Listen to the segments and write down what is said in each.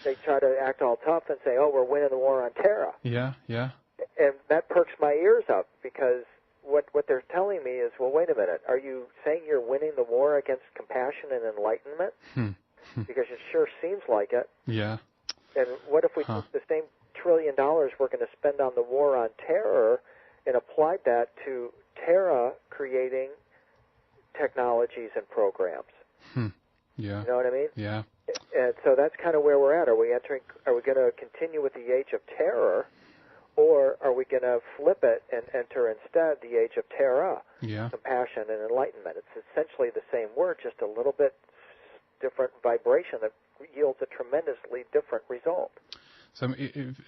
They try to act all tough and say, "Oh, we're winning the war on terror." Yeah, yeah. And that perks my ears up because what they're telling me is, well, wait a minute, are you saying you're winning the war against compassion and enlightenment? Because it sure seems like it. Yeah. And what if we took the same $1 trillion we're going to spend on the war on terror and applied that to terror creating technologies and programs? Yeah. You know what I mean? Yeah. And so that's kind of where we're at. Are we going to continue with the age of terror, or are we going to flip it and enter instead the age of terror, compassion and enlightenment? It's essentially the same word, just a little bit different vibration that yields a tremendously different result. So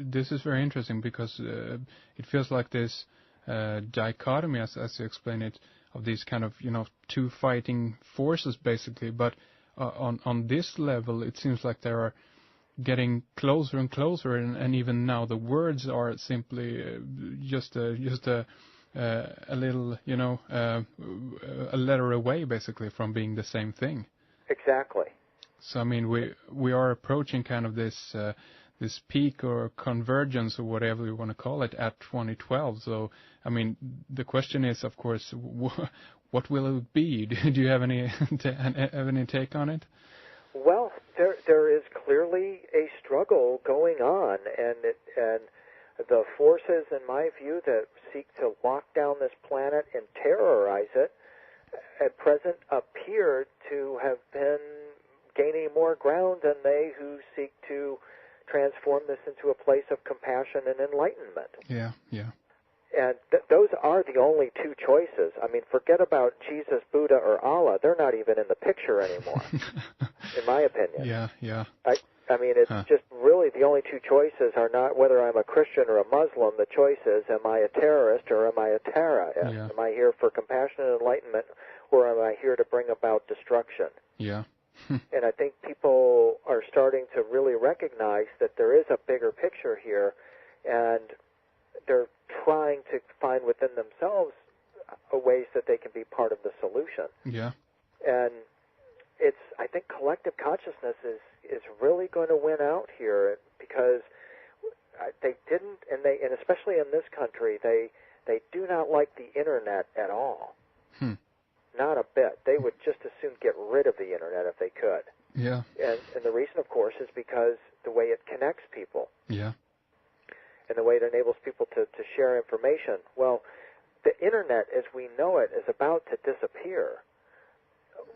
this is very interesting because it feels like this dichotomy, as you explain it, of these kind of two fighting forces basically. But on this level, it seems like they are getting closer and closer, and even now the words are simply just a little a letter away basically from being the same thing. Exactly. So I mean we are approaching kind of this this peak or convergence or whatever you want to call it at 2012. So I mean the question is, of course, what will it be? Do you have any take on it? Well, there is clearly a struggle going on, and the forces, in my view, that seek to lock down this planet and terrorize it, at present appear to have been gaining more ground than they who seek to transform this into a place of compassion and enlightenment. Yeah, yeah. And those are the only two choices. I mean, forget about Jesus, Buddha, or Allah. They're not even in the picture anymore, in my opinion. Yeah, yeah. I mean, it's just really the only two choices are not whether I'm a Christian or a Muslim. The choice is, am I a terrorist or am I a terrorist? Yeah. Am I here for compassion and enlightenment, or am I here to bring about destruction? Yeah. And I think people are starting to really recognize that there is a bigger picture here, and they're trying to find within themselves ways that they can be part of the solution. Yeah. And I think collective consciousness is really going to win out here, because they didn't, and especially in this country, they do not like the internet at all. Not a bit. They would just as soon get rid of the internet if they could. Yeah. And the reason, of course, is because the way it connects people. Yeah. And the way it enables people to share information. Well, the internet as we know it is about to disappear.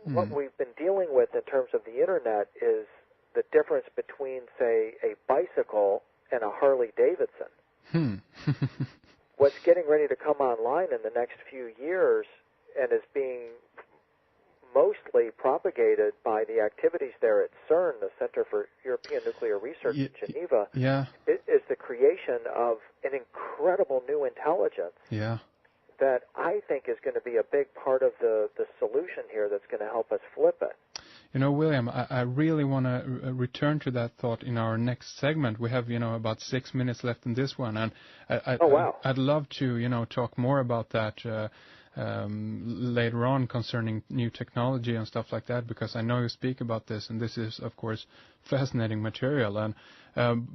What we've been dealing with in terms of the internet is the difference between, say, a bicycle and a Harley Davidson. What's getting ready to come online in the next few years and is being mostly propagated by the activities there at CERN, the Center for European Nuclear Research in Geneva, is the creation of an incredible new intelligence that I think is going to be a big part of the solution here that's going to help us flip it. You know, William, I really want to return to that thought in our next segment. We have, about 6 minutes left in this one, and I'd love to, talk more about that later on concerning new technology and stuff like that, because I know you speak about this, and this is, of course, fascinating material. And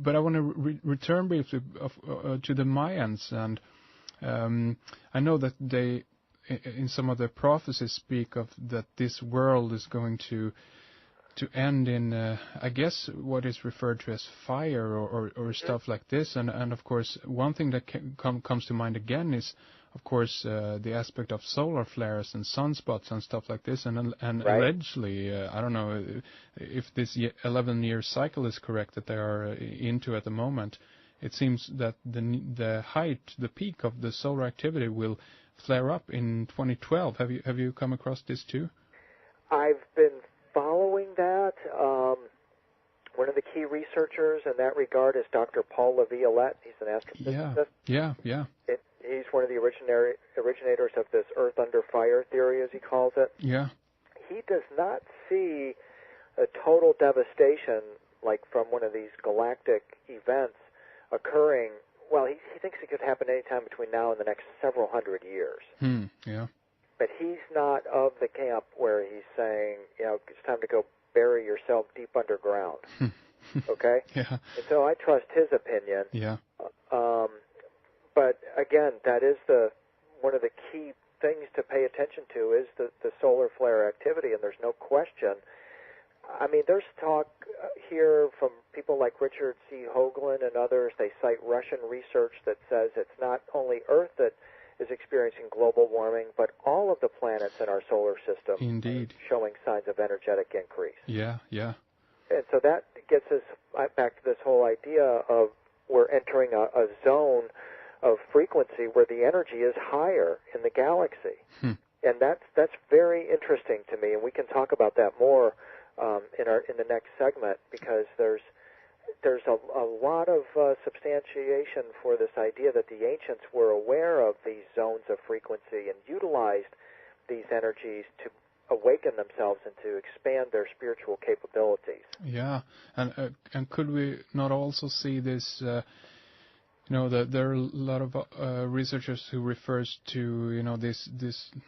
but I want to return briefly to the Mayans, and I know that they, in some of their prophecies, speak of that this world is going to end in, I guess, what is referred to as fire or stuff like this. And of course, one thing that comes to mind again is, of course, the aspect of solar flares and sunspots and stuff like this. And allegedly, I don't know if this 11-year cycle is correct that they are into at the moment. It seems that the peak of the solar activity will flare up in 2012. Have you come across this too? I've been following that. One of the key researchers in that regard is Dr. Paul LaViolette. He's an astrophysicist. Yeah. He's one of the originators of this Earth under fire theory, as he calls it. Yeah. He does not see a total devastation like from one of these galactic events occurring. Well, he thinks it could happen anytime between now and the next several hundred years. Yeah. But he's not of the camp where he's saying, it's time to go bury yourself deep underground. Okay? Yeah. And so I trust his opinion. Yeah. But again, that is one of the key things to pay attention to is the solar flare activity, and there's no question. I mean, there's talk here from people like Richard C. Hoagland and others. They cite Russian research that says it's not only Earth that is experiencing global warming, but all of the planets in our solar system Indeed. are showing signs of energetic increase. Yeah, yeah. And so that gets us back to this whole idea of we're entering a zone of frequency where the energy is higher in the galaxy. And that's very interesting to me, and we can talk about that more in the next segment, because there's a lot of substantiation for this idea that the ancients were aware of these zones of frequency and utilized these energies to awaken themselves and to expand their spiritual capabilities. Yeah, and could we not also see this? That there are a lot of researchers who refers to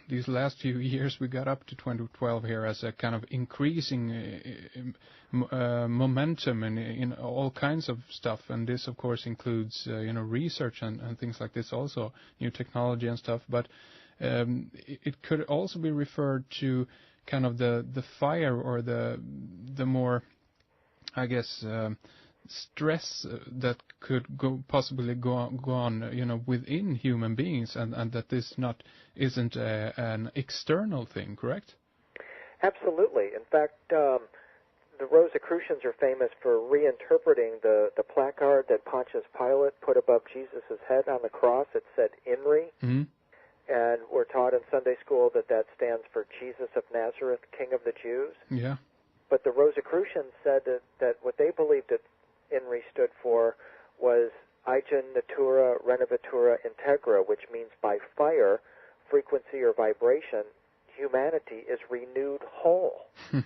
these last few years we got up to 2012 here as a kind of increasing momentum in all kinds of stuff, and this of course includes research and things like this, also new technology and stuff. But it could also be referred to kind of the fire or the more, I guess, stress that could possibly go on within human beings, and that this isn't an external thing, correct? Absolutely. In fact, the Rosicrucians are famous for reinterpreting the placard that Pontius Pilate put above Jesus' head on the cross. It said INRI. Mm-hmm. And we're taught in Sunday school that stands for Jesus of Nazareth, King of the Jews. Yeah. But the Rosicrucians said that what they believed that INRI stood for was Agen Natura Renovatura Integra, which means by fire, frequency, or vibration, humanity is renewed whole. And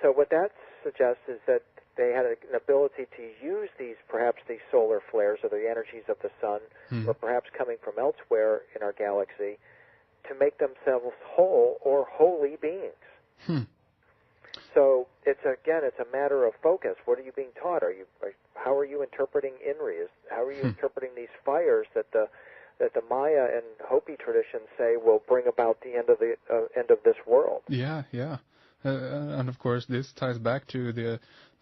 so what that suggests is that they had an ability to use perhaps these solar flares or the energies of the sun, or perhaps coming from elsewhere in our galaxy, to make themselves whole or holy beings. So it's a matter of focus. What are you being taught? How are you interpreting INRI? How are you interpreting these fires that the Maya and Hopi traditions say will bring about the end of this world? Yeah, yeah. And of course, this ties back to the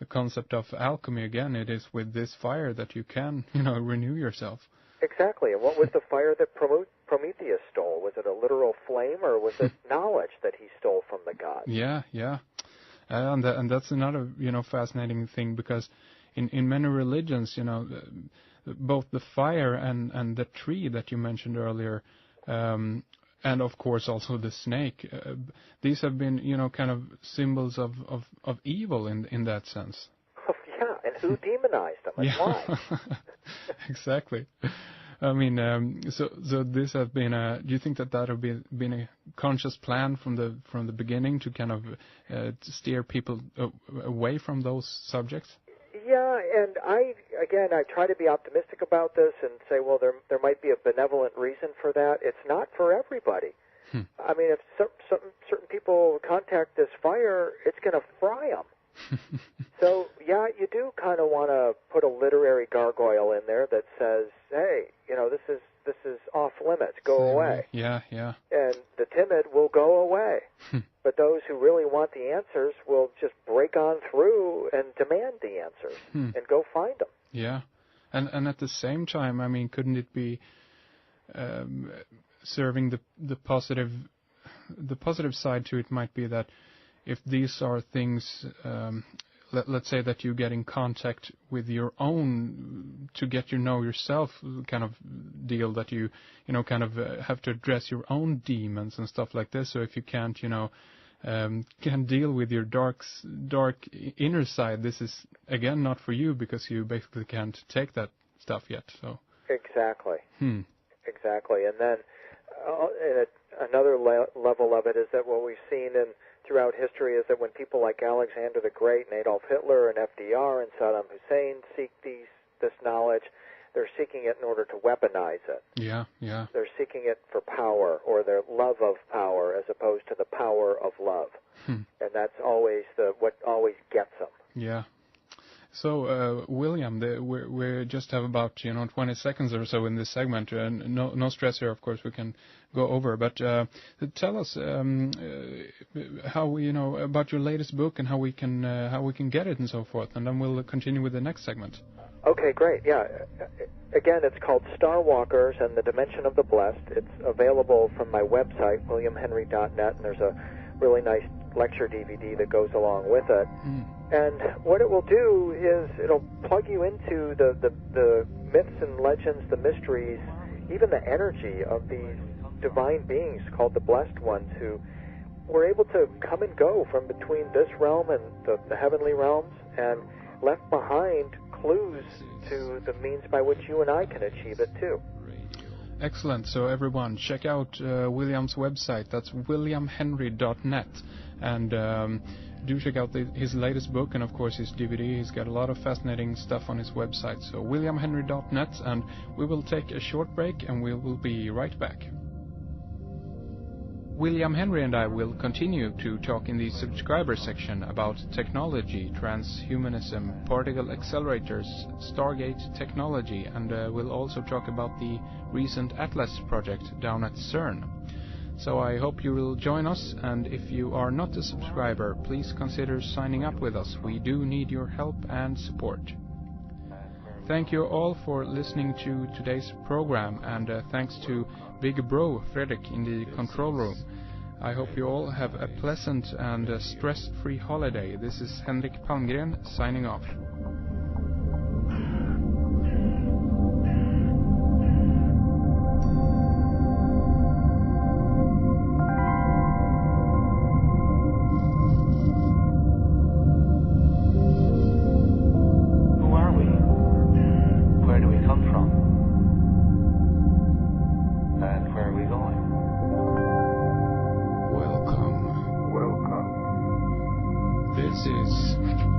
concept of alchemy again. It is with this fire that you can, renew yourself. Exactly. And what was the fire that Prometheus stole? Was it a literal flame, or was it knowledge that he stole from the gods? Yeah, yeah. And that's another, fascinating thing, because in many religions, both the fire and the tree that you mentioned earlier, and of course also the snake, these have been, kind of symbols of evil in that sense. Yeah, and who demonized them, and why? Exactly. I mean, so this has been do you think that have been a conscious plan from the beginning to kind of steer people away from those subjects? Yeah, and I try to be optimistic about this and say, well, there might be a benevolent reason for that. It's not for everybody. I mean, if certain people contact this fire, it's going to fry them. So, yeah, you do kind of want to put a literary gargoyle in there that says, hey, this is off limits, go away. Yeah, yeah. And the timid will go away. But those who really want the answers will just break on through and demand the answers and go find them. Yeah. And at the same time, I mean, couldn't it be serving the positive side to it might be that if these are things, let's say that you get in contact with your own, to get yourself kind of deal, that you kind of have to address your own demons and stuff like this. So if you can't, can deal with your dark inner side, this is again not for you, because you basically can't take that stuff yet. So exactly. Exactly. And then another level of it is that what we've seen throughout history is that when people like Alexander the Great and Adolf Hitler and FDR and Saddam Hussein seek this knowledge, they're seeking it in order to weaponize it. Yeah, yeah. They're seeking it for power, or their love of power, as opposed to the power of love. And that's always what always gets them. Yeah. So, William, we just have about 20 seconds or so in this segment, and no stress here. Of course, we can go over. But tell us how about your latest book and how we can get it and so forth, and then we'll continue with the next segment. Okay, great. Yeah. Again, it's called Star Walkers and the Dimension of the Blessed. It's available from my website, williamhenry.net, and there's a really nice lecture DVD that goes along with it. And what it will do is it'll plug you into the myths and legends, the mysteries, even the energy of these divine beings called the Blessed Ones, who were able to come and go from between this realm and the heavenly realms, and left behind clues to the means by which you and I can achieve it too. Excellent. So everyone, check out William's website. That's williamhenry.net, and do check out his latest book and of course his DVD. He's got a lot of fascinating stuff on his website. So williamhenry.net, and we will take a short break and we will be right back. William Henry and I will continue to talk in the subscriber section about technology, transhumanism, particle accelerators, Stargate technology, and we'll also talk about the recent Atlas project down at CERN. So I hope you will join us, and if you are not a subscriber, please consider signing up with us. We do need your help and support. Thank you all for listening to today's program, and thanks to Big Bro Fredrik in the control room. I hope you all have a pleasant and stress-free holiday. This is Henrik Palmgren signing off. This is